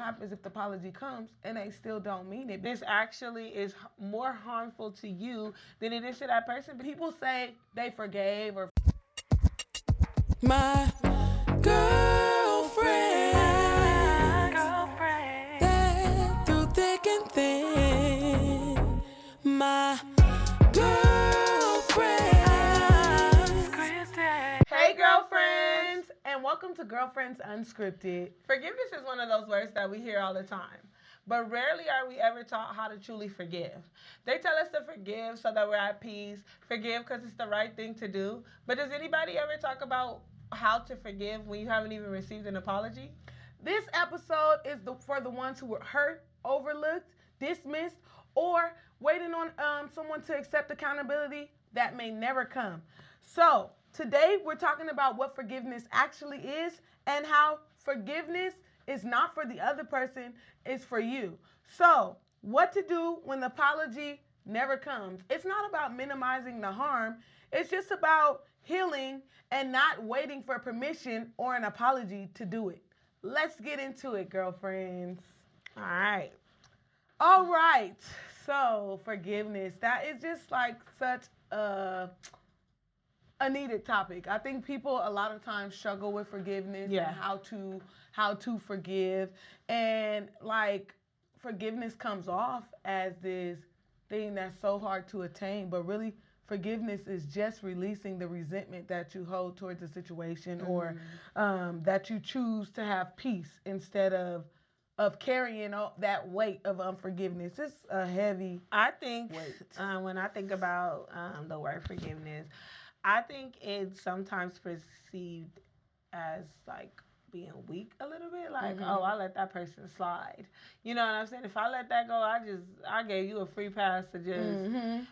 happens if the apology comes and they still don't mean it? This actually is more harmful to you than it is to that person. People say they forgave or my girlfriend, that through thick and thin, my girlfriend. Hey girlfriends, and welcome to Girlfriends Unscripted. Forgiveness is one of those words that we hear all the time, but rarely are we ever taught how to truly forgive. They tell us to forgive so that we're at peace, forgive because it's the right thing to do, but does anybody ever talk about how to forgive when you haven't even received an apology? This episode is for the ones who were hurt, overlooked, dismissed, or waiting on someone to accept accountability that may never come. So, today we're talking about what forgiveness actually is and how forgiveness is not for the other person, it's for you. So, what to do when the apology never comes. It's not about minimizing the harm, it's just about healing and not waiting for permission or an apology to do it. Let's get into it, girlfriends. All right. So, forgiveness. That is just like such a needed topic. I think people a lot of times struggle with forgiveness and how to forgive. And like forgiveness comes off as this thing that's so hard to attain, but really forgiveness is just releasing the resentment that you hold towards a situation or that you choose to have peace instead of carrying that weight of unforgiveness. It's a heavy weight. When I think about the word forgiveness, I think it's sometimes perceived as like being weak a little bit. Like, oh, I let that person slide. You know what I'm saying? If I let that go, I gave you a free pass to just.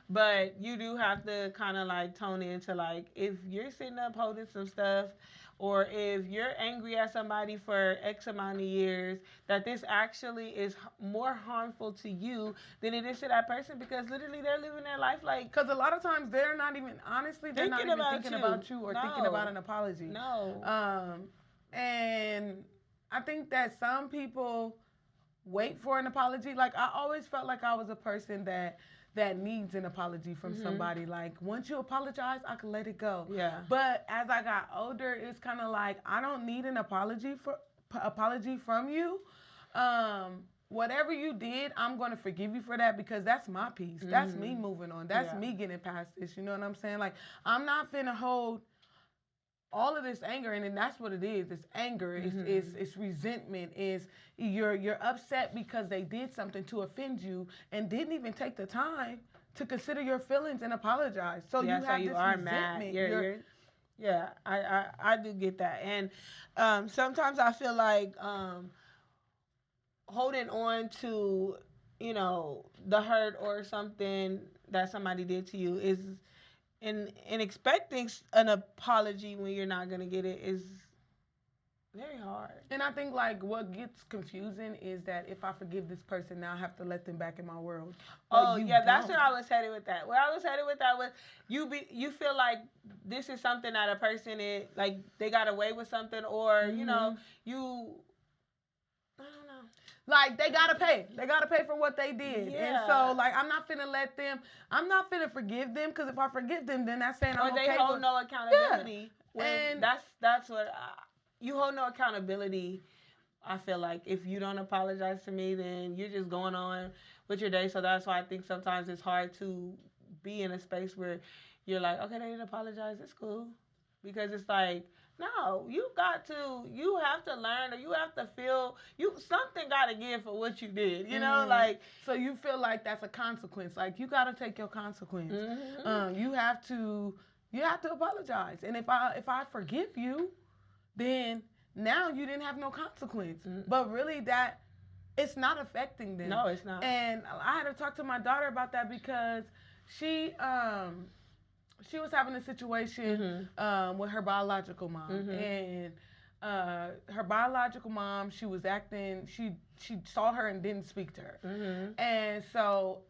But you do have to kind of like tone into like if you're sitting up holding some stuff, or if you're angry at somebody for X amount of years, that this actually is more harmful to you than it is to that person, because literally they're living their life like... Because a lot of times they're not even, honestly, they're not even thinking about you or thinking about an apology. No. And I think that some people wait for an apology. Like, I always felt like I was a person that needs an apology from somebody. Like, once you apologize, I can let it go. Yeah. But as I got older, it's kind of like, I don't need an apology from you. Whatever you did, I'm going to forgive you for that, because that's my peace. That's me moving on. That's me getting past this. You know what I'm saying? Like, I'm not finna hold all of this anger, and then that's what it is. It's anger. It's resentment. It's you're upset because they did something to offend you and didn't even take the time to consider your feelings and apologize. So you have this resentment. I do get that. And sometimes I feel like holding on to, the hurt or something that somebody did to you is... And expecting an apology when you're not going to get it is very hard. And I think, like, what gets confusing is that if I forgive this person, now I have to let them back in my world. That's where I was headed with that. Where I was headed with that was you feel like this is something that a person is, like, they got away with something, or, I don't know. Like, they gotta pay. They gotta pay for what they did. Yeah. And so, like, I'm not finna forgive them, because if I forgive them, then that's saying I'm okay. Or they hold no accountability. Yeah. And that's what... you hold no accountability. I feel like if you don't apologize to me, then you're just going on with your day. So that's why I think sometimes it's hard to be in a space where you're like, okay, they didn't apologize. It's cool. Because it's like... No, you have to learn, or you have to feel, something got to give for what you did, like. So you feel like that's a consequence. Like, you got to take your consequence. You have to apologize. And if I forgive you, then now you didn't have no consequence. But really it's not affecting them. No, it's not. And I had to talk to my daughter about that, because she was having a situation with her biological mom, and her biological mom, she was acting. She saw her and didn't speak to her, and so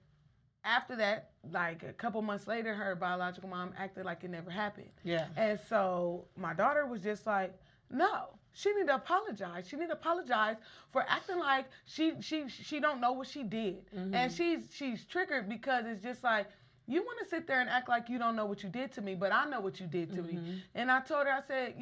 after that, like a couple months later, her biological mom acted like it never happened. Yeah, and so my daughter was just like, no, she need to apologize. She need to apologize for acting like she don't know what she did, and she's triggered because it's just like you want to sit there and act like you don't know what you did to me, but I know what you did to me. And I told her, I said,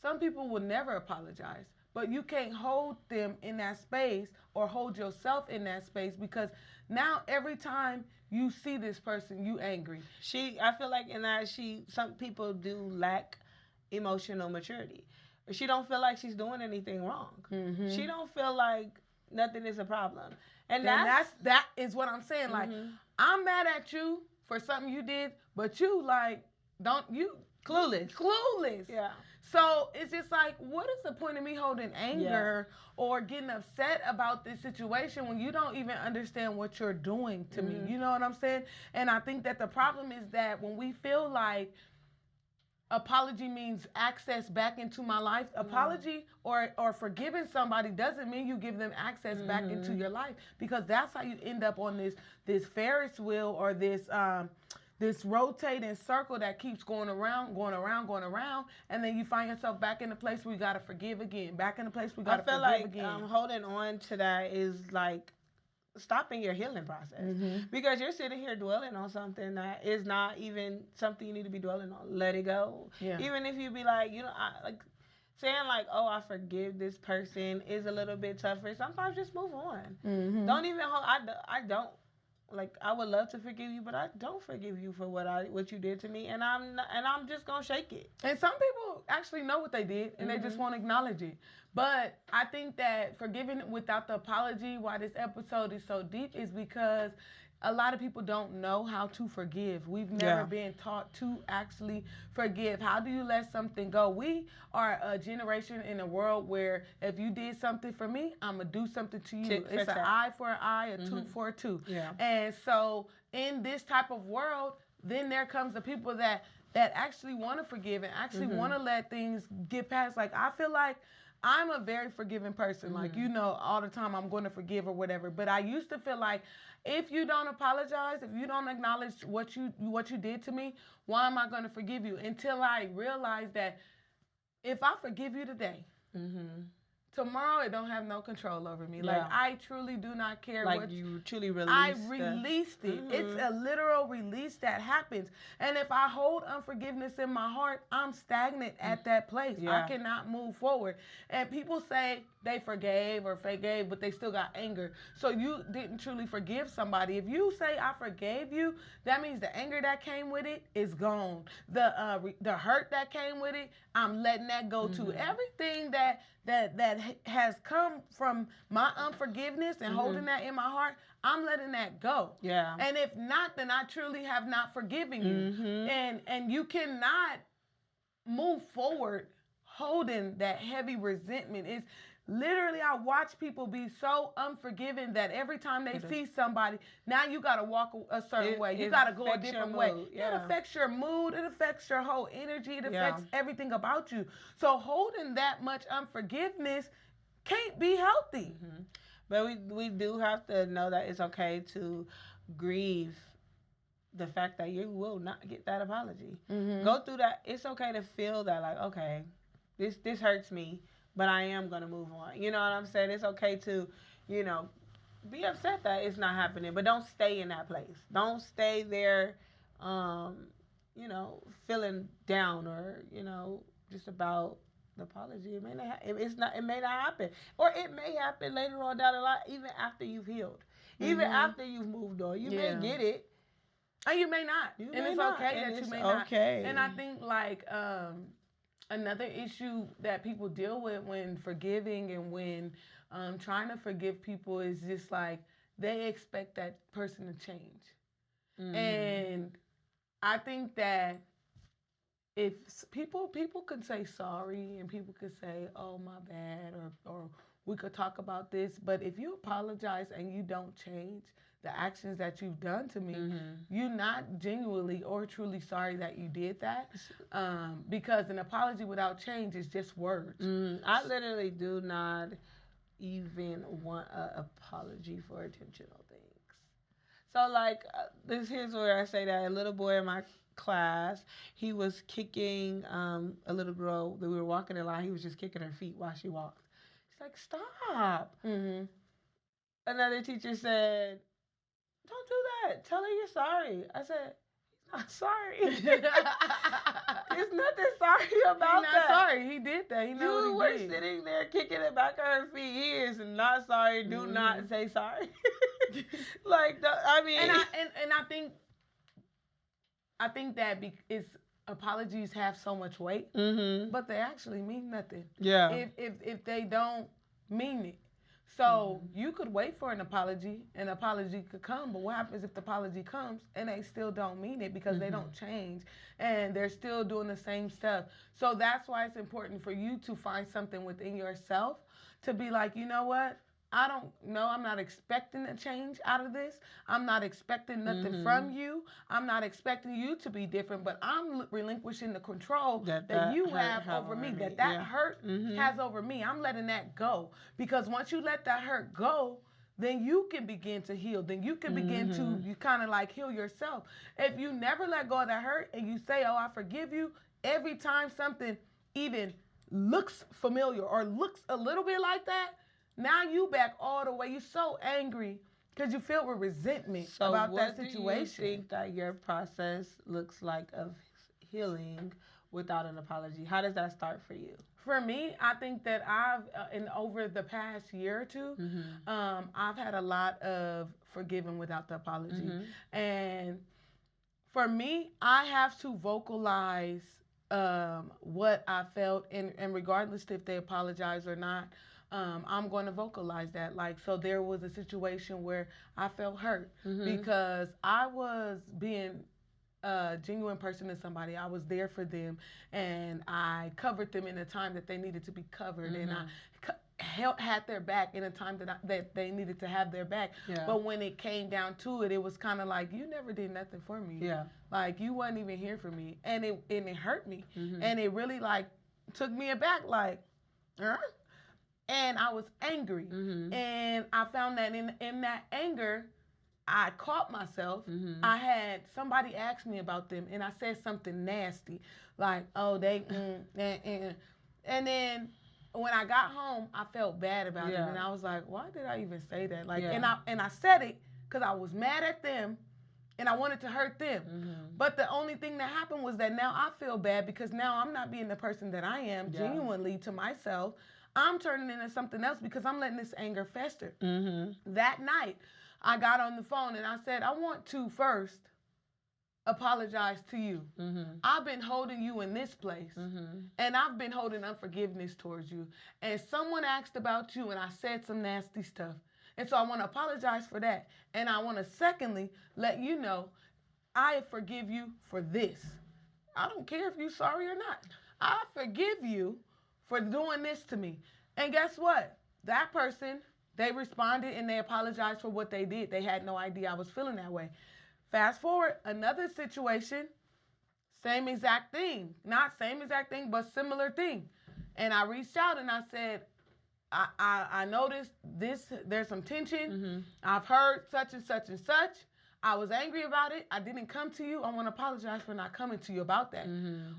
some people will never apologize, but you can't hold them in that space or hold yourself in that space because now every time you see this person, you angry. I feel like in that some people do lack emotional maturity. She don't feel like she's doing anything wrong. She don't feel like nothing is a problem. And that is what I'm saying. Like, I'm mad at you for something you did, but you clueless. Yeah. So it's just like, what is the point of me holding anger or getting upset about this situation when you don't even understand what you're doing to me? You know what I'm saying? And I think that the problem is that when we feel like apology means access back into my life, apology or forgiving somebody doesn't mean you give them access back into your life, because that's how you end up on this Ferris wheel or this rotating circle that keeps going around, and then you find yourself back in the place where you gotta forgive again, back in the place we gotta forgive again. I feel like holding on to that is like stopping your healing process, because you're sitting here dwelling on something that is not even something you need to be dwelling on. Let it go. Even if you be like, saying like, oh, I forgive this person is a little bit tougher. Sometimes just move on. Don't even hold. I don't. Like, I would love to forgive you, but I don't forgive you for what you did to me, and I'm just gonna shake it. And some people actually know what they did, and they just won't acknowledge it. But I think that forgiving without the apology, why this episode is so deep, is because a lot of people don't know how to forgive. We've never been taught to actually forgive. How do you let something go? We are a generation in a world where if you did something for me, I'm going to do something to you. It's an eye for an eye, a tooth for a tooth. Yeah. And so in this type of world, then there comes the people that actually want to forgive and actually want to let things get past. Like, I feel like I'm a very forgiving person. Like, all the time I'm going to forgive or whatever. But I used to feel like if you don't apologize, if you don't acknowledge what you did to me, why am I going to forgive you? Until I realized that if I forgive you today, tomorrow it don't have no control over me. Like, I truly do not care. Like, you truly released I released it. It's a literal release that happens. And if I hold unforgiveness in my heart, I'm stagnant at that place. I cannot move forward. And people say they forgave or forgave, but they still got anger. So you didn't truly forgive somebody. If you say I forgave you, that means the anger that came with it is gone. The hurt that came with it, I'm letting that go too. Everything that has come from my unforgiveness and holding that in my heart, I'm letting that go. Yeah. And if not, then I truly have not forgiven you. And you cannot move forward holding that heavy resentment. It's literally, I watch people be so unforgiving that every time they see somebody, now you got to walk a certain way. You got to go a different way. It affects your mood. It affects your whole energy. It affects everything about you. So holding that much unforgiveness can't be healthy. But we do have to know that it's okay to grieve the fact that you will not get that apology. Go through that. It's okay to feel that, like, okay, this hurts me, but I am going to move on. You know what I'm saying? It's okay to, be upset that it's not happening, but don't stay in that place. Don't stay there, feeling down or, just about the apology. It may not happen. Or it may happen later on down the line, even after you've healed. Even after you've moved on. You may get it. And you may not. And it's okay that you may not. And I think, like, another issue that people deal with when forgiving and when trying to forgive people is just like they expect that person to change. And I think that if people can say sorry and people could say, oh, my bad, or we could talk about this, but if you apologize and you don't change the actions that you've done to me, you're not genuinely or truly sorry that you did that, because an apology without change is just words. I literally do not even want an apology for intentional things. So, like, here's where I say that a little boy in my class, he was kicking a little girl that we were walking in line. He was just kicking her feet while she walked. He's like, stop. Mm-hmm. Another teacher said, don't do that. Tell her you're sorry. I said, he's not sorry. There's nothing sorry about He's not that. sorry. He did that. He know You what were he did. sitting there kicking it back at her feet. He is not sorry. Do not say sorry. Like, I mean, and I think that apologies have so much weight, but they actually mean nothing. Yeah. If they don't mean it. So you could wait for an apology could come, but what happens if the apology comes and they still don't mean it because they don't change and they're still doing the same stuff? So that's why it's important for you to find something within yourself to be like, you know what? I don't know. I'm not expecting a change out of this. I'm not expecting nothing from you. I'm not expecting you to be different, but I'm relinquishing the control that you have over me, that hurt has over me. I'm letting that go, because once you let that hurt go, then you can begin to heal. Then you can begin to, you kind of like heal yourself. If you never let go of that hurt and you say, oh, I forgive you, every time something even looks familiar or looks a little bit like that, now you back all the way. You're so angry because you feel with resentment about that situation. So what do you think that your process looks like of healing without an apology? How does that start for you? For me, I think that I've, over the past year or two, I've had a lot of forgiving without the apology. And for me, I have to vocalize what I felt, and regardless if they apologize or not, I'm going to vocalize that. Like, so there was a situation where I felt hurt because I was being a genuine person to somebody. I was there for them, and I covered them in a time that they needed to be covered, and I had their back in a time that they needed to have their back. But when it came down to it, it was kind of like, you never did nothing for me. Like, you wasn't even here for me, and it hurt me, and it really like took me aback. Like, and I was angry, and I found that in that anger, I caught myself. I had somebody ask me about them, and I said something nasty, like, "Oh, they," and then when I got home, I felt bad about it, and I was like, "Why did I even say that?" Like, and I said it because I was mad at them, and I wanted to hurt them. But the only thing that happened was that now I feel bad because now I'm not being the person that I am genuinely to myself. I'm turning into something else because I'm letting this anger fester. That night, I got on the phone and I said, I want to first apologize to you. I've been holding you in this place, and I've been holding unforgiveness towards you. And someone asked about you, and I said some nasty stuff. And so I want to apologize for that. And I want to secondly let you know I forgive you for this. I don't care if you're sorry or not. I forgive you for doing this to me. And guess what? That person, they responded and they apologized for what they did. They had no idea I was feeling that way. Fast forward, another situation, same exact thing. Not same exact thing, but similar thing. And I reached out and I said, I noticed this, there's some tension. I've heard such and such and such. I was angry about it. I didn't come to you. I want to apologize for not coming to you about that.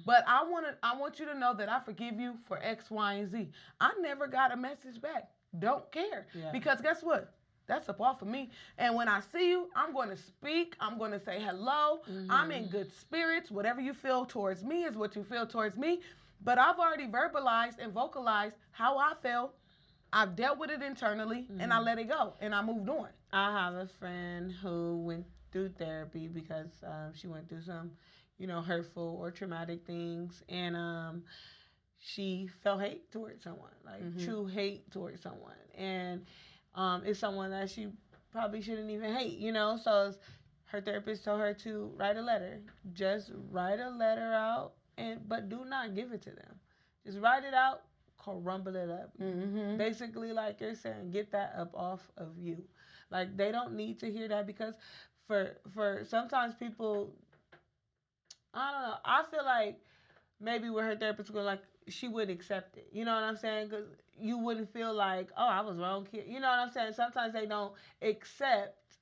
But I want you to know that I forgive you for X, Y, and Z. I never got a message back. Don't care. Because guess what? That's up off of me. And when I see you, I'm going to speak. I'm going to say hello. I'm in good spirits. Whatever you feel towards me is what you feel towards me. But I've already verbalized and vocalized how I felt. I've dealt with it internally, and I let it go, and I moved on. I have a friend who went through therapy because she went through some, hurtful or traumatic things, and she felt hate towards someone, like true hate towards someone, and it's someone that she probably shouldn't even hate, So her therapist told her to write a letter. Just write a letter out, but do not give it to them. Just write it out. Crumble it up. Basically, like you're saying, get that up off of you. Like, they don't need to hear that, because for sometimes people, I don't know, I feel like maybe with her therapist going, like, she wouldn't accept it. You know what I'm saying? Because you wouldn't feel like, oh, I was wrong here. You know what I'm saying? Sometimes they don't accept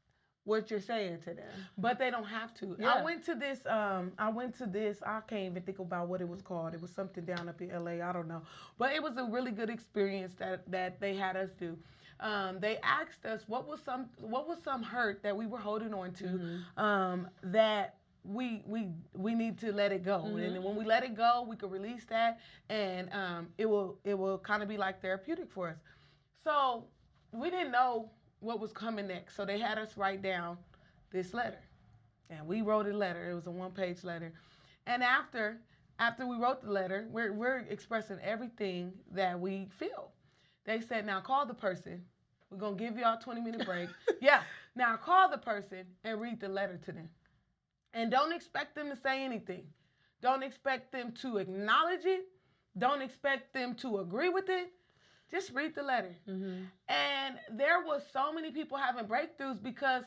what you're saying to them. But they don't have to. Yeah. I went to this, I can't even think about what it was called. It was something down up in LA, I don't know. But it was a really good experience that they had us do. They asked us what was some hurt that we were holding on to, that we need to let it go. And then when we let it go, we could release that, and it will kind of be like therapeutic for us. So we didn't know what was coming next. So they had us write down this letter. And we wrote a letter. It was a 1-page letter. And after we wrote the letter, we're expressing everything that we feel. They said, now call the person. We're going to give y'all a 20-minute break. Yeah. Now call the person and read the letter to them. And don't expect them to say anything. Don't expect them to acknowledge it. Don't expect them to agree with it. Just read the letter. And there was so many people having breakthroughs because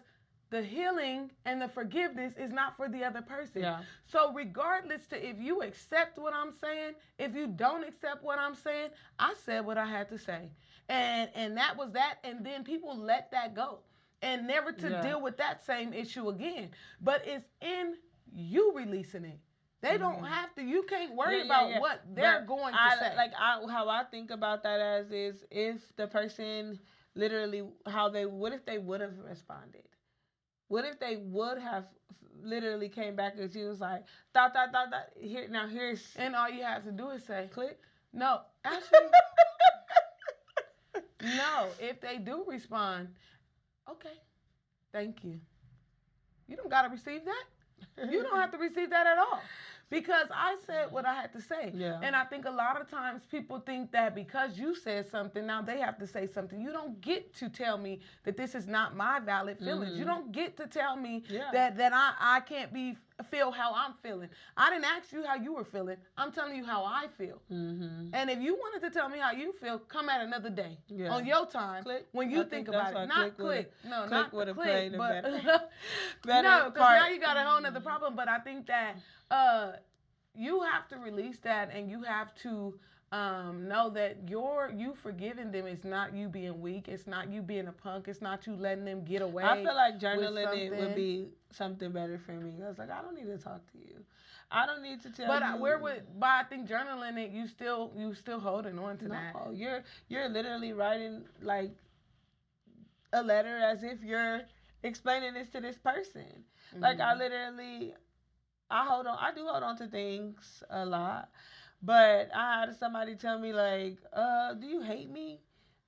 the healing and the forgiveness is not for the other person. Yeah. So regardless to if you accept what I'm saying, if you don't accept what I'm saying, I said what I had to say. And that was that. And then people let that go and never to deal with that same issue again. But it's in you releasing it. They don't have to. You can't worry about what they're going to say. How I think about that as is if the person literally what if they would have responded? What if they would have literally came back and she was like, dot, here's. And all you have to do is say, click. No, actually, no. If they do respond, okay, thank you. You don't got to receive that. You don't have to receive that at all. Because I said what I had to say. Yeah. And I think a lot of times people think that because you said something, now they have to say something. You don't get to tell me that this is not my valid feelings. You don't get to tell me that I can't feel how I'm feeling. I didn't ask you how you were feeling. I'm telling you how I feel. And if you wanted to tell me how you feel, come at another day on your time when you think about it. Not click. No, not click. But no, because now you got a whole nother problem. But I think that you have to release that, and you have to know that you forgiving them is not you being weak. It's not you being a punk. It's not you letting them get away. I feel like journaling it would be something better for me. I was like, I don't need to talk to you. I don't need to tell you. But I think journaling it, you still holding on to that. No, you're literally writing like a letter as if you're explaining this to this person. Like I do hold on to things a lot, but I had somebody tell me like, do you hate me?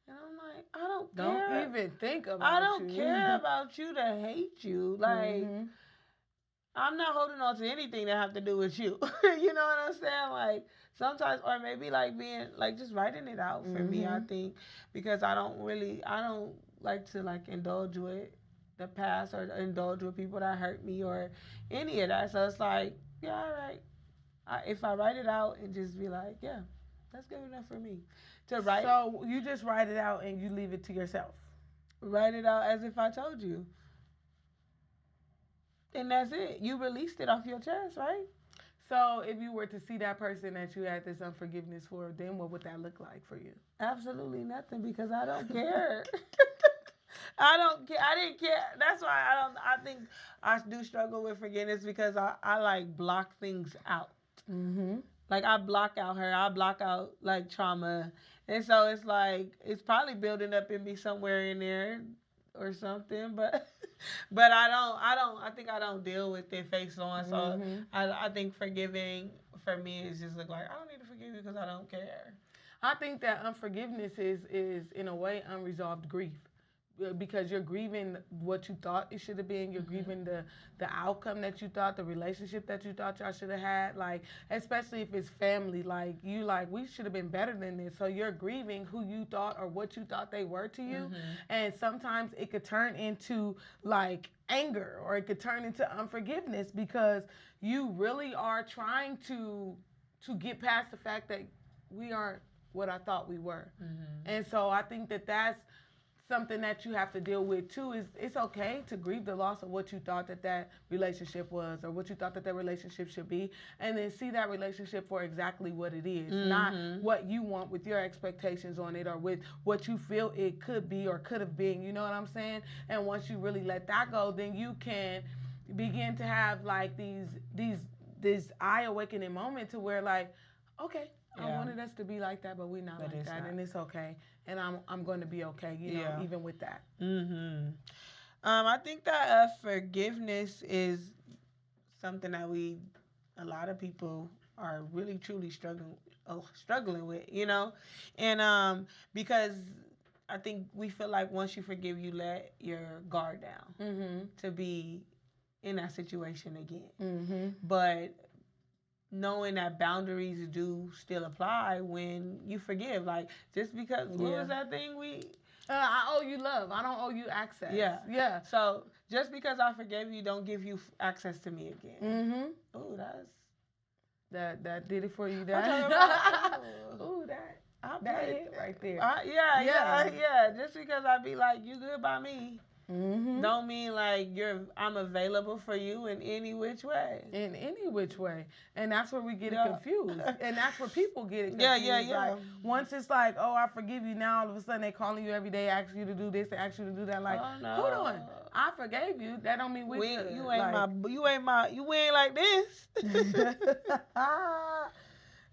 And I'm like, I don't care. Don't even think about I don't care about you to hate you. Like, I'm not holding on to anything that have to do with you. You know what I'm saying? Like, sometimes, or maybe like being, like just writing it out for me, I think, because I don't like to like indulge with the past or indulge with people that hurt me or any of that. So it's like, yeah, all right. If I write it out and just be like, yeah, that's good enough for me to write. So you just write it out and you leave it to yourself. Write it out as if I told you. And that's it. You released it off your chest, right? So if you were to see that person that you had this unforgiveness for, then what would that look like for you? Absolutely nothing, because I don't care. I don't care. I didn't care. That's why I think I do struggle with forgiveness, because I like block things out. Like I block out her. I block out like trauma. And so it's like, it's probably building up in me somewhere in there or something. But I think I don't deal with it face on. So I think forgiving for me is just like, I don't need to forgive you because I don't care. I think that unforgiveness is in a way unresolved grief. Because you're grieving what you thought it should have been. You're grieving the outcome that you thought, the relationship that you thought y'all should have had. Like, especially if it's family, like we should have been better than this. So you're grieving who you thought or what you thought they were to you. And sometimes it could turn into like anger, or it could turn into unforgiveness, because you really are trying to get past the fact that we aren't what I thought we were. And so I think that's something that you have to deal with too. Is it's okay to grieve the loss of what you thought that relationship was, or what you thought that relationship should be, and then see that relationship for exactly what it is, not what you want with your expectations on it, or with what you feel it could be or could have been. You know what I'm saying? And once you really let that go, then you can begin to have like this eye awakening moment to where like, okay, I wanted us to be like that, but we're not like that, and it's okay, and I'm going to be okay, you know, even with that. I think that forgiveness is something that a lot of people are really truly struggling with, you know, and because I think we feel like once you forgive, you let your guard down to be in that situation again, but knowing that boundaries do still apply when you forgive. Like, just because, what was that thing I owe you love. I don't owe you access. Yeah. So, just because I forgave you, don't give you access to me again. Ooh, that did it for you. That ooh, that hit right there. Yeah. Just because I be like, you good by me, don't mean like I'm available for you in any which way. In any which way. And that's where we get it confused. And that's where people get it confused. Yeah. Like, once it's like, oh, I forgive you, now all of a sudden they calling you every day, asking you to do this, and ask you to do that. Like, hold on. I forgave you. That don't mean we you ain't like this.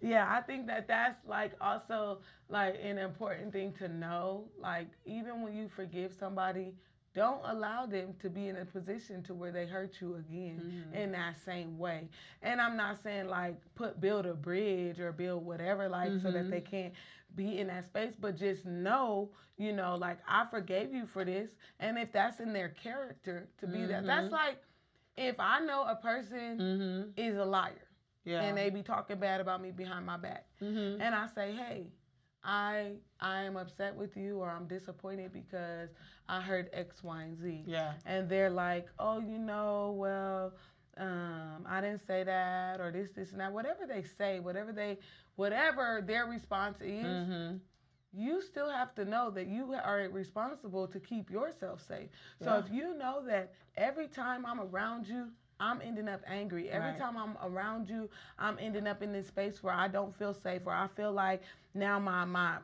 Yeah, I think that's like also like an important thing to know. Like, even when you forgive somebody, don't allow them to be in a position to where they hurt you again in that same way. And I'm not saying like build a bridge or build whatever, like so that they can't be in that space, but just know, you know, like, I forgave you for this. And if that's in their character to be that's like, if I know a person is a liar and they be talking bad about me behind my back, and I say, hey, I am upset with you, or I'm disappointed because I heard X, Y, and Z. Yeah. And they're like, oh, you know, well, I didn't say that, or this, and that. Whatever they say, whatever their response is, you still have to know that you are responsible to keep yourself safe. So if you know that every time I'm around you, I'm ending up angry. Every time I'm around you, I'm ending up in this space where I don't feel safe, where I feel like now my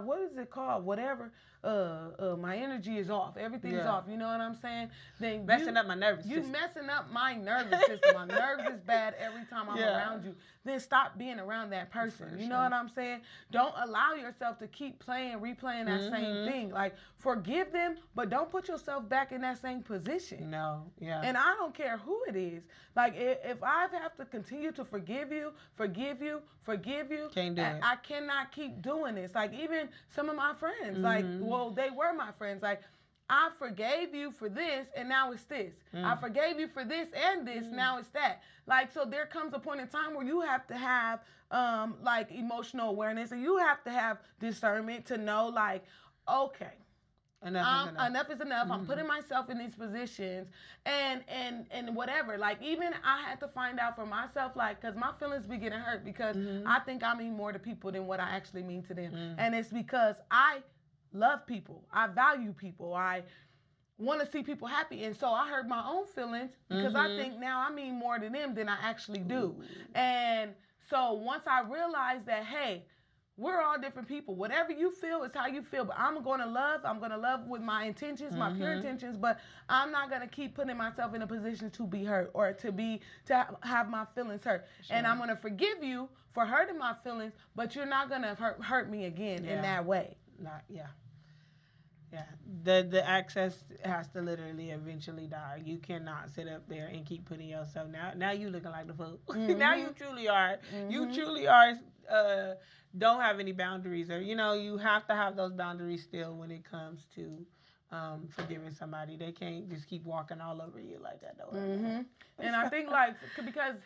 what is it called? Whatever. My energy is off. Everything's off. You know what I'm saying? Then messing up my nervous system. You messing up my nervous system. My nerves is bad every time I'm around you. Then stop being around that person. You know what I'm saying? Don't allow yourself to keep replaying that same thing. Like, forgive them, but don't put yourself back in that same position. No. Yeah. And I don't care who it is. Like, if I have to continue to forgive you, can't do it. I cannot keep doing this. Like, even some of my friends, like, well, they were my friends. Like, I forgave you for this, and now it's this. I forgave you for this and this, now it's that. Like, so there comes a point in time where you have to have, like, emotional awareness, and you have to have discernment to know, like, okay, enough is enough. I'm putting myself in these positions, and whatever. Like, even I had to find out for myself, like, because my feelings be getting hurt because I think I mean more to people than what I actually mean to them. And it's because I love people. I value people. I want to see people happy. And so I hurt my own feelings because I think now I mean more to them than I actually do. And so once I realized that, hey, we're all different people. Whatever you feel is how you feel. But I'm going to love with my intentions, my pure intentions. But I'm not going to keep putting myself in a position to be hurt or to have my feelings hurt. Sure. And I'm going to forgive you for hurting my feelings, but you're not going to hurt me again in that way. Yeah. The access has to literally eventually die. You cannot sit up there and keep putting yourself now you looking like the fool. Now you truly are. You truly are don't have any boundaries, or, you know, you have to have those boundaries still when it comes to forgiving somebody. They can't just keep walking all over you like that though. And I think, like, because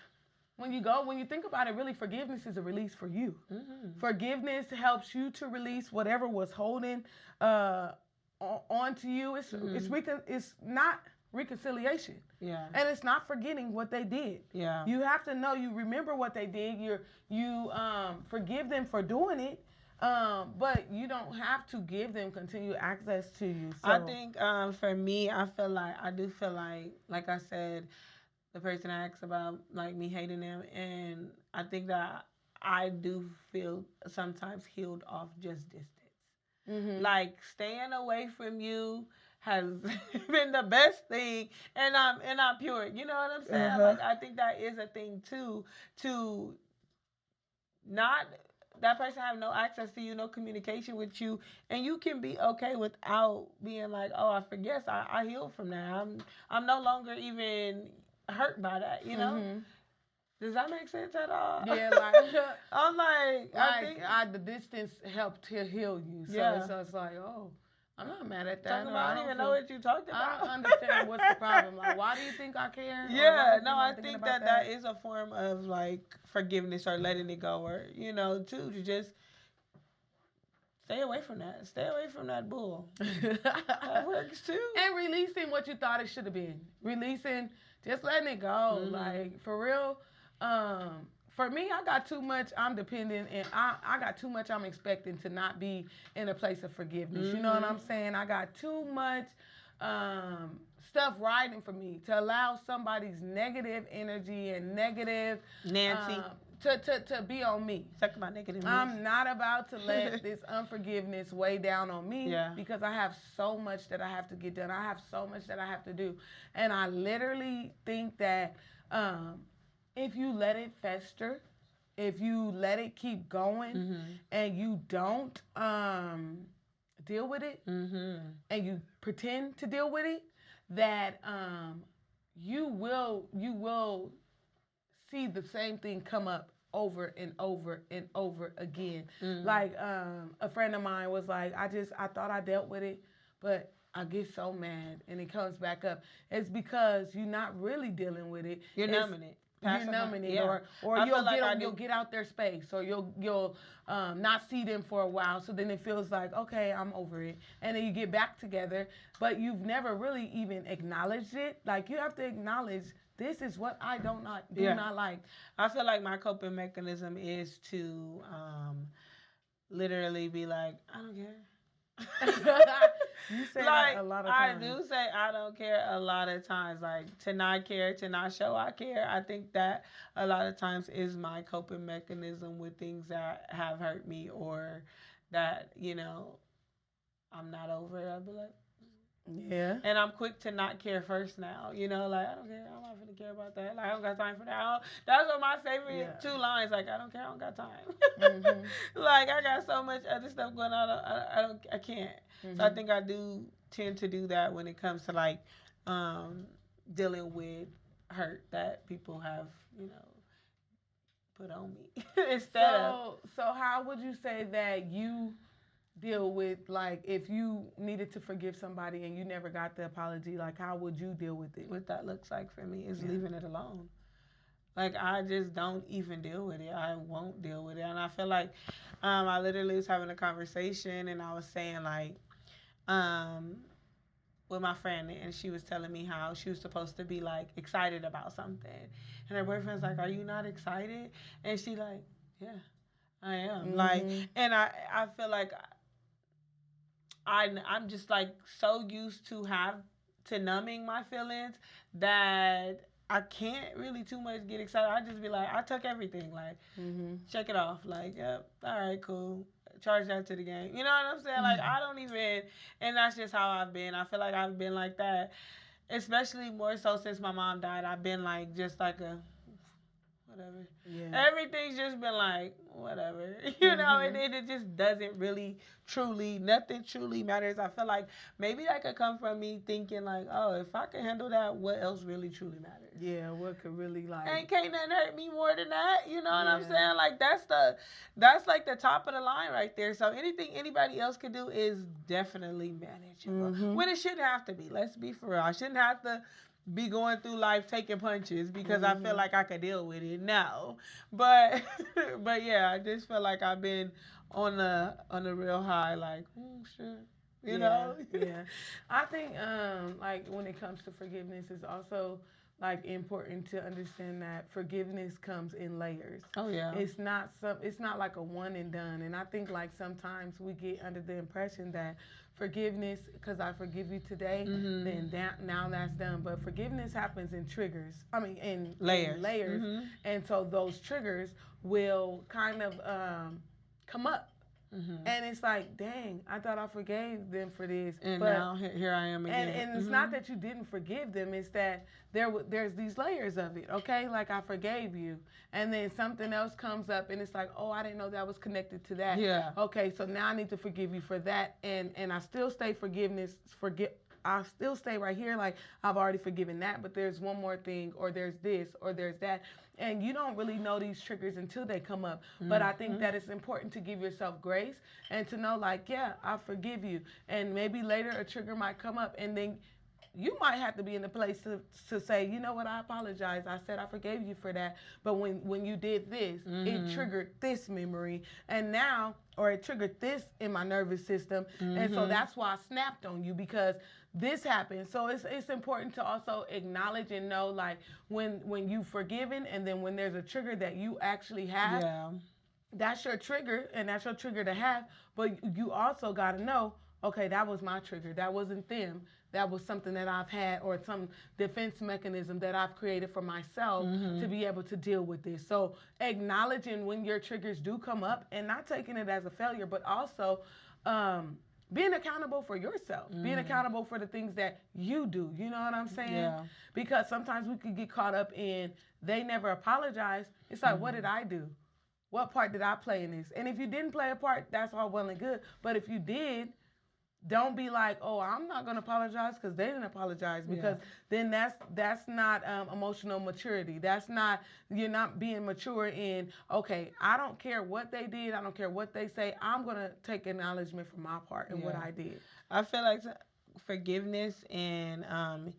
when you think about it, really, forgiveness is a release for you. Forgiveness helps you to release whatever was holding onto you. It's not reconciliation. Yeah. And it's not forgetting what they did. Yeah. You have to know, you remember what they did. You forgive them for doing it, But you don't have to give them continued access to you. So I think for me, I do feel like I said, the person asked about like me hating them, and I think that I do feel sometimes healed off just distance. Like staying away from you has been the best thing, and I'm pure. You know what I'm saying? Like I think that is a thing too, to not that person have no access to you, no communication with you, and you can be okay without being like, oh, I forget, I healed from that. I'm no longer even hurt by that. You know? Does that make sense at all? Yeah, like I'm like I think the distance helped to heal you. So it's like, oh, I'm not mad at that. talking about, I don't even know what you talked about. I don't understand what's the problem. Like, why do you think I care? Yeah, no, I think that is a form of like forgiveness or letting it go, or to just stay away from that. Stay away from that bull. That works too. And releasing what you thought it should have been. Releasing, just letting it go. Like, for real. For me, I got too much I'm dependent, and I got too much I'm expecting to not be in a place of forgiveness. You know what I'm saying? I got too much stuff riding for me to allow somebody's negative energy and negative Nancy to be on me. Talk about negative. I'm not about to let this unforgiveness weigh down on me because I have so much that I have to get done. I have so much that I have to do. And I literally think that if you let it fester, if you let it keep going and you don't deal with it and you pretend to deal with it, that you will see the same thing come up over and over and over again. Like a friend of mine was like, I thought I dealt with it, but I get so mad and it comes back up. It's because you're not really dealing with it. You're numbing it. You're numbing it, or you'll get out their space, or you'll not see them for a while. So then it feels like, okay, I'm over it, and then you get back together, but you've never really even acknowledged it. Like, you have to acknowledge, this is what I do not like. I feel like my coping mechanism is to literally be like, I don't care. You say like, that a lot of times. I do say I don't care a lot of times. Like, to not care, to not show I care. I think that a lot of times is my coping mechanism with things that have hurt me, or that, I'm not over it. I'll be like, yeah. And I'm quick to not care first now. Like, I don't care. I'm not gonna care about that. Like, I don't got time for that. That's one of my favorite two lines. Like, I don't care. I don't got time. Like, I got so much other stuff going on. I can't. So I think I do tend to do that when it comes to like dealing with hurt that people have, put on me. So how would you say that you deal with, like, if you needed to forgive somebody and you never got the apology, like, how would you deal with it? What that looks like for me is leaving it alone. Like, I just don't even deal with it. I won't deal with it. And I feel like I literally was having a conversation, and I was saying, like, with my friend, and she was telling me how she was supposed to be, like, excited about something. And her boyfriend's like, are you not excited? And she like, yeah, I am. Like, and I feel like I'm just like so used to numbing my feelings that I can't really too much get excited. I just be like, I took everything, like, check it off, like, yep, all right, cool, charge that to the game. You know what I'm saying? Like, I don't even, and that's just how I've been. I feel like I've been like that, especially more so since my mom died. I've been like just like a whatever. Yeah. Everything's just been like, whatever. You know, and it just doesn't really nothing truly matters. I feel like maybe that could come from me thinking like, oh, if I can handle that, what else really truly matters? Yeah, what could really like... And can't nothing hurt me more than that. You know what I'm saying? Like, that's like the top of the line right there. So anything anybody else can do is definitely manageable. When it shouldn't have to be. Let's be for real. I shouldn't have to be going through life taking punches because I feel like I could deal with it. No, but yeah, I just feel like I've been on a real high. Like, shit, you know. Yeah. I think like when it comes to forgiveness, it's also like important to understand that forgiveness comes in layers. Oh yeah. It's not like a one and done. And I think like sometimes we get under the impression that forgiveness, because I forgive you today, then now that's done. But forgiveness happens in triggers. I mean, in layers. And so those triggers will kind of come up. And it's like, dang, I thought I forgave them for this. And now here I am again. And it's not that you didn't forgive them. It's that there's these layers of it, okay? Like, I forgave you. And then something else comes up, and it's like, oh, I didn't know that was connected to that. Yeah. Okay, so now I need to forgive you for that. And I still stay I still stay right here, like, I've already forgiven that, but there's one more thing, or there's this, or there's that. And you don't really know these triggers until they come up. But I think that it's important to give yourself grace and to know, like, yeah, I forgive you. And maybe later a trigger might come up, and then you might have to be in the place to say, you know what, I apologize. I said I forgave you for that. But when you did this, it triggered this memory. And now, or it triggered this in my nervous system. And so that's why I snapped on you, because this happened. So it's important to also acknowledge and know, like, when you've forgiven, and then when there's a trigger that you actually have, that's your trigger, and that's your trigger to have. But you also got to know, okay, that was my trigger. That wasn't them. That was something that I've had, or some defense mechanism that I've created for myself to be able to deal with this. So acknowledging when your triggers do come up, and not taking it as a failure, but also being accountable for yourself, being accountable for the things that you do. You know what I'm saying? Yeah. Because sometimes we could get caught up in, they never apologize. It's like, what did I do? What part did I play in this? And if you didn't play a part, that's all well and good. But if you did, don't be like, oh, I'm not going to apologize because they didn't apologize, because then that's not emotional maturity. That's not, you're not being mature in, okay, I don't care what they did. I don't care what they say. I'm going to take acknowledgement for my part and what I did. I feel like forgiveness, and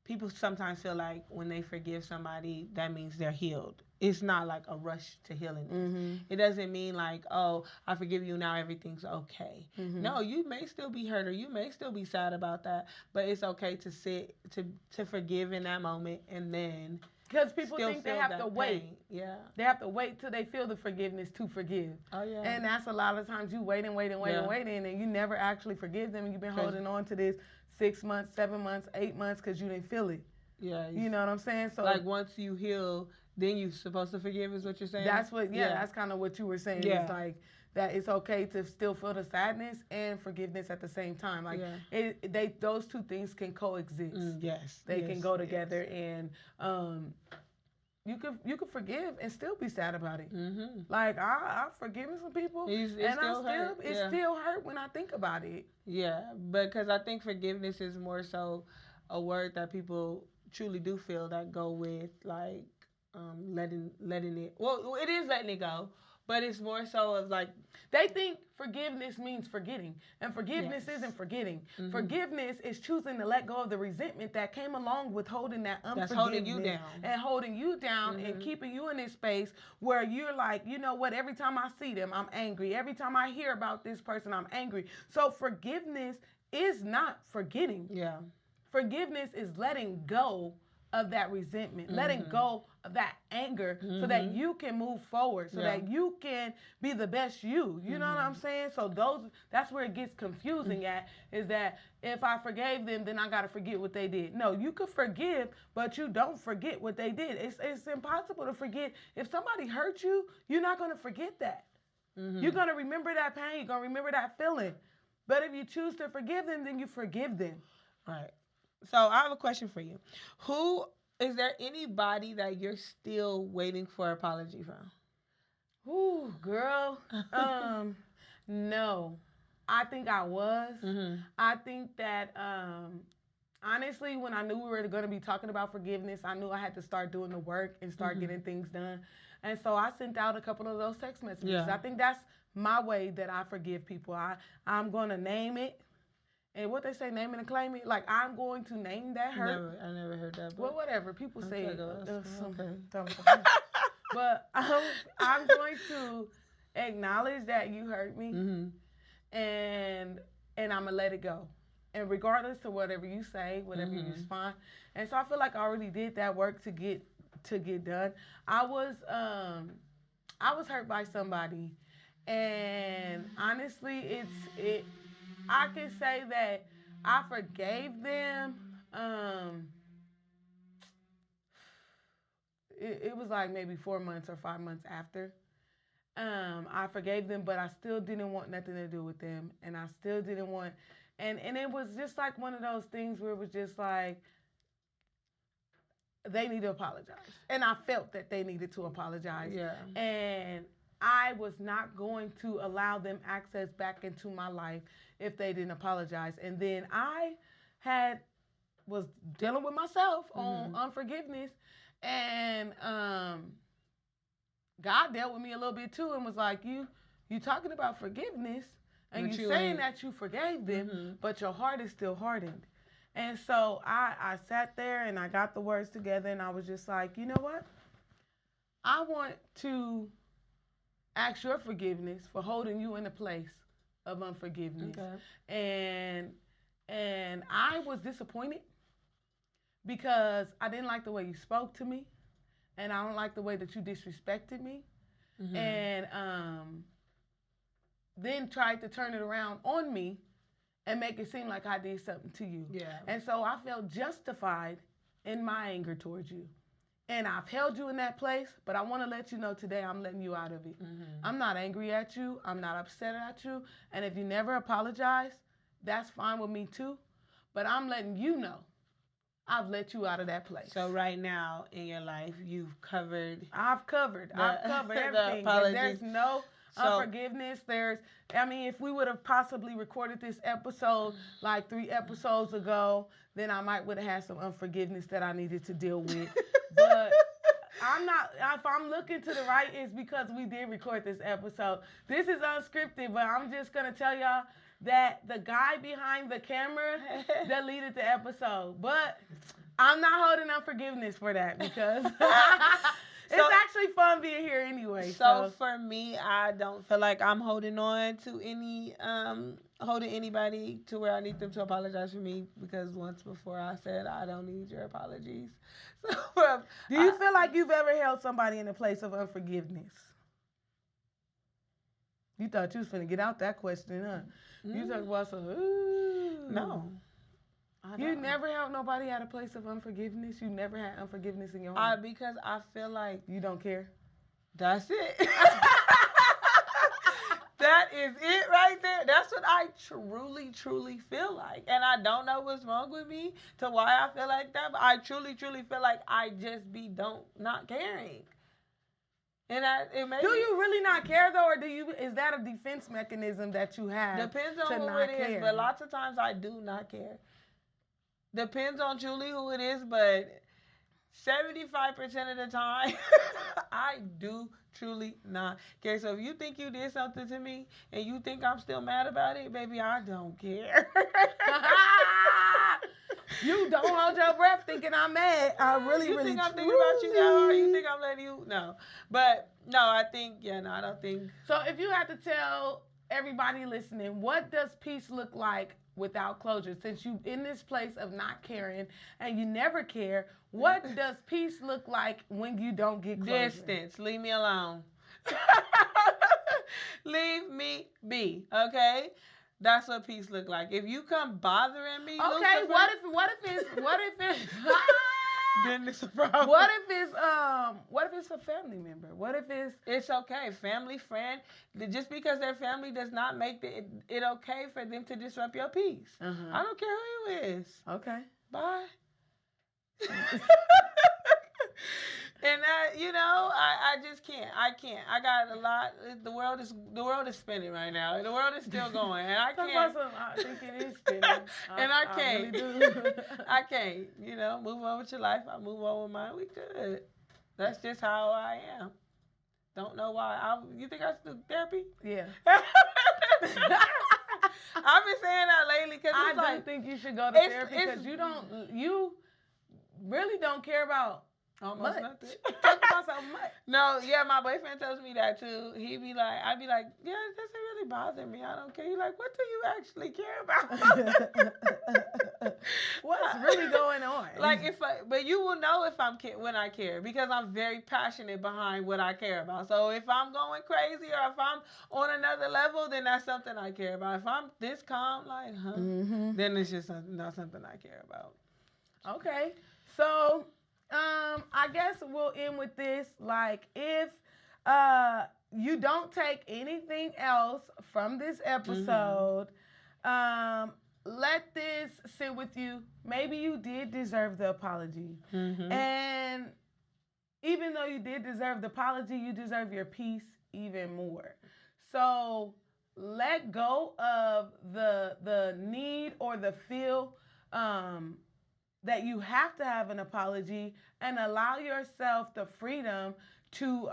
people sometimes feel like when they forgive somebody, that means they're healed. It's not like a rush to healing. It doesn't mean like, oh, I forgive you, now everything's okay. No, you may still be hurt, or you may still be sad about that, but it's okay to sit, to forgive in that moment, and then because people think they have to wait. Pain. Yeah. They have to wait till they feel the forgiveness to forgive. Oh, yeah. And that's a lot of times you waiting, and you never actually forgive them, and you've been holding on to this 6 months, 7 months, 8 months because you didn't feel it. Yeah. You know what I'm saying? So like, once you heal, then you're supposed to forgive, is what you're saying? That's what, that's kind of what you were saying. Yeah. It's like that it's okay to still feel the sadness and forgiveness at the same time. Like, those two things can coexist. Yes. They can go together, and you could forgive and still be sad about it. Like, I've forgiven some people, it still hurt when I think about it. Yeah, because I think forgiveness is more so a word that people truly do feel that go with, like, letting it. Well, it is letting it go, but it's more so of like, they think forgiveness means forgetting, and forgiveness isn't forgetting. Forgiveness is choosing to let go of the resentment that came along with holding that unforgiveness, that's holding you down, and keeping you in this space where you're like, you know what? Every time I see them, I'm angry. Every time I hear about this person, I'm angry. So forgiveness is not forgetting. Yeah. Forgiveness is letting go of that resentment, letting go of that anger, so that you can move forward, so that you can be the best you. You know what I'm saying? So that's where it gets confusing at, is that if I forgave them, then I got to forget what they did. No, you could forgive, but you don't forget what they did. It's impossible to forget. If somebody hurt you, you're not going to forget that. You're going to remember that pain. You're going to remember that feeling. But if you choose to forgive them, then you forgive them. Right. So I have a question for you. Is there anybody that you're still waiting for an apology from? Ooh, girl. No. I think I was. I think that, honestly, when I knew we were going to be talking about forgiveness, I knew I had to start doing the work and start getting things done. And so I sent out a couple of those text messages. Yeah. I think that's my way that I forgive people. I'm going to name it. And what they say, name it and claim it. Like, I'm going to name that hurt. I never heard that. Well, whatever. People say it. But I'm going to acknowledge that you hurt me. And I'm going to let it go. and regardless of whatever you say, whatever you respond. And so I feel like I already did that work to get done. I was hurt by somebody, and honestly, I can say that I forgave them. It was like maybe 4 months or 5 months after. I forgave them, but I still didn't want nothing to do with them, and I still didn't want. And it was just like one of those things where it was just like they need to apologize, and I felt that they needed to apologize. Yeah. And I was not going to allow them access back into my life if they didn't apologize. And then I was dealing with myself on unforgiveness, and God dealt with me a little bit too, and was like, you talking about forgiveness, and you saying that you forgave them, but your heart is still hardened. And so I sat there and I got the words together, and I was just like, you know what? I want to ask your forgiveness for holding you in a place of unforgiveness. Okay. And I was disappointed because I didn't like the way you spoke to me, and I don't like the way that you disrespected me. And then tried to turn it around on me and make it seem like I did something to you. Yeah. And so I felt justified in my anger towards you. And I've held you in that place, but I want to let you know today I'm letting you out of it. I'm not angry at you. I'm not upset at you. And if you never apologize, that's fine with me too. But I'm letting you know I've let you out of that place. So right now in your life, you've covered. I've covered everything. But there's no unforgiveness. If we would have possibly recorded this episode like 3 episodes ago, then I might would have had some unforgiveness that I needed to deal with. But I'm not. If I'm looking to the right, it's because we did record this episode. This is unscripted, but I'm just gonna tell y'all that the guy behind the camera deleted the episode. But I'm not holding unforgiveness for that because it's actually fun being here anyway. So for me, I don't feel like I'm holding on to holding anybody to where I need them to apologize for me, because once before I said I don't need your apologies. So do you feel like you've ever held somebody in a place of unforgiveness? You thought you was finna get out that question, huh? You talking about some, No. You never held nobody at a place of unforgiveness? You never had unforgiveness in your heart? Because I feel like... You don't care? That's it. That is it right there. That's what I truly, truly feel like. And I don't know what's wrong with me to why I feel like that, but I truly, truly feel like I just be not caring. And do you really not care though, or is that a defense mechanism that you have? Depends on who it is, but lots of times I do not care. Depends on truly who it is, but 75% of the time, I do truly not care. So if you think you did something to me and you think I'm still mad about it, baby, I don't care. You don't hold your breath thinking I'm mad. I really think I'm thinking about you now, or you think I'm letting you? No. But, no, I don't think. So if you had to tell everybody listening, what does peace look like without closure? Since you in this place of not caring and you never care, what does peace look like when you don't get closure? Distance. Leave me alone. Leave me be, okay? That's what peace look like. If you come bothering me, okay. Lucifer, what if it's then it's a problem. What if it's a family member? What if it's okay, family, friend? Just because they're family does not make it okay for them to disrupt your peace. I don't care who you is. Okay. Bye. And I just can't. I can't. I got a lot. The world is spinning right now. The world is still going, and I can't. I think it is spinning. And I can't. I really do. I can't. Move on with your life. I move on with mine. We good. That's just how I am. Don't know why. You think I should do therapy? Yeah. I've been saying that lately because I don't think you should go to therapy because you really don't care about Almost nothing. Talk about something much. No, yeah, my boyfriend tells me that too. I'd be like, yeah, it doesn't really bother me. I don't care. He's like, what do you actually care about? What's really going on? Like but you will know if when I care, because I'm very passionate behind what I care about. So if I'm going crazy or if I'm on another level, then that's something I care about. If I'm this calm, like, then it's just not something I care about. Okay, so. I guess we'll end with this. Like, if you don't take anything else from this episode, let this sit with you. Maybe you did deserve the apology. And even though you did deserve the apology, you deserve your peace even more. So let go of the need or the feel that you have to have an apology, and allow yourself the freedom to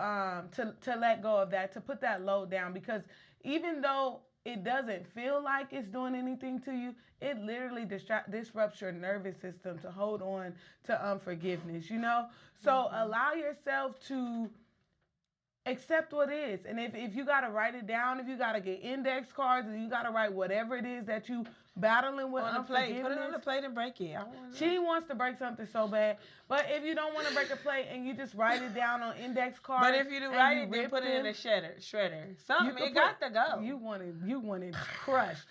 let go of that, to put that load down, because even though it doesn't feel like it's doing anything to you, it literally disrupts your nervous system to hold on to unforgiveness, you know? So allow yourself to accept what is. And if you got to write it down, if you got to get index cards, and you got to write whatever it is that you battling with on the plate, put it on the plate and break it. She wants to break something so bad, but if you don't want to break a plate and you just write it down on index cards, but if you do write it, then put it in a shredder. Something it got to go. You want it crushed.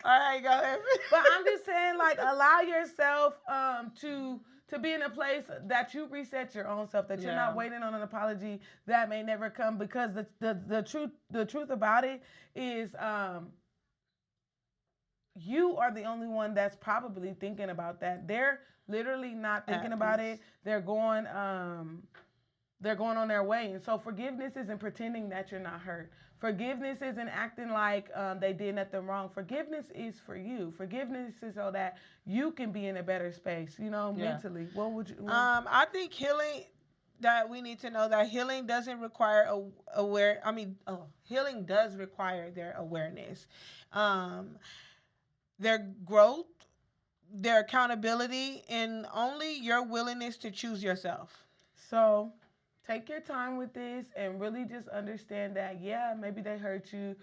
All right, go ahead. But I'm just saying, like, allow yourself to be in a place that you reset your own self, that you're not waiting on an apology that may never come, because the truth about it is you are the only one that's probably thinking about that. They're literally not thinking about it. They're going on their way. And so forgiveness isn't pretending that you're not hurt. Forgiveness isn't acting like they did nothing wrong. Forgiveness is for you. Forgiveness is so that you can be in a better space, you know, mentally. What would you? I think healing, that we need to know that healing doesn't require healing does require their awareness, their growth, their accountability, and only your willingness to choose yourself. So take your time with this and really just understand that, yeah, maybe they hurt you.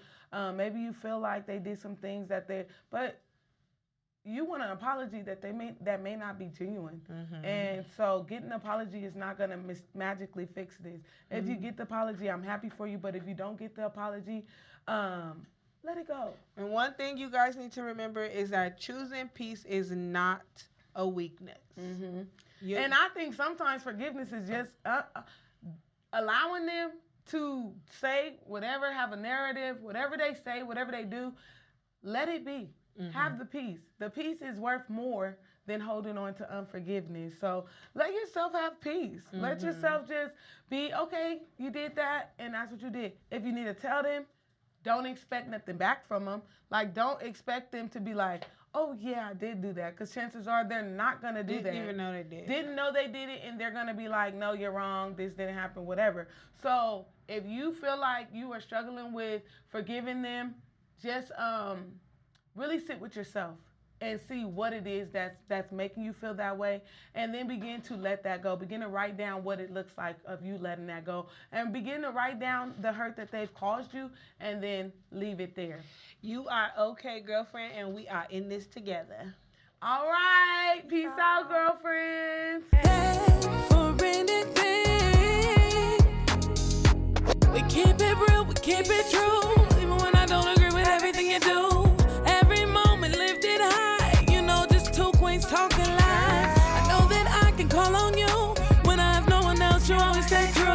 Maybe you feel like they did some things but you want an apology that may not be genuine. And so getting an apology is not going to magically fix this. If you get the apology, I'm happy for you. But if you don't get the apology, let it go. And one thing you guys need to remember is that choosing peace is not a weakness. And I think sometimes forgiveness is just allowing them to say whatever, have a narrative, whatever they say, whatever they do, let it be. Have the peace. The peace is worth more than holding on to unforgiveness. So let yourself have peace. Let yourself just be, okay, you did that, and that's what you did. If you need to tell them, don't expect nothing back from them. Like, don't expect them to be like, oh, yeah, I did do that. Because chances are they're not going to do that. Didn't even know they did. Didn't know they did it, and they're going to be like, no, you're wrong. This didn't happen, whatever. So if you feel like you are struggling with forgiving them, just really sit with yourself and see what it is that's making you feel that way, and then begin to let that go. Begin to write down what it looks like of you letting that go, and begin to write down the hurt that they've caused you, and then leave it there. You are okay, girlfriend, and we are in this together. All right. Peace out, girlfriends. For anything, we keep it real, we keep it true, even when I don't agree with everything you do. Every moment lifted high, you know, just two queens talking live. I know that I can call on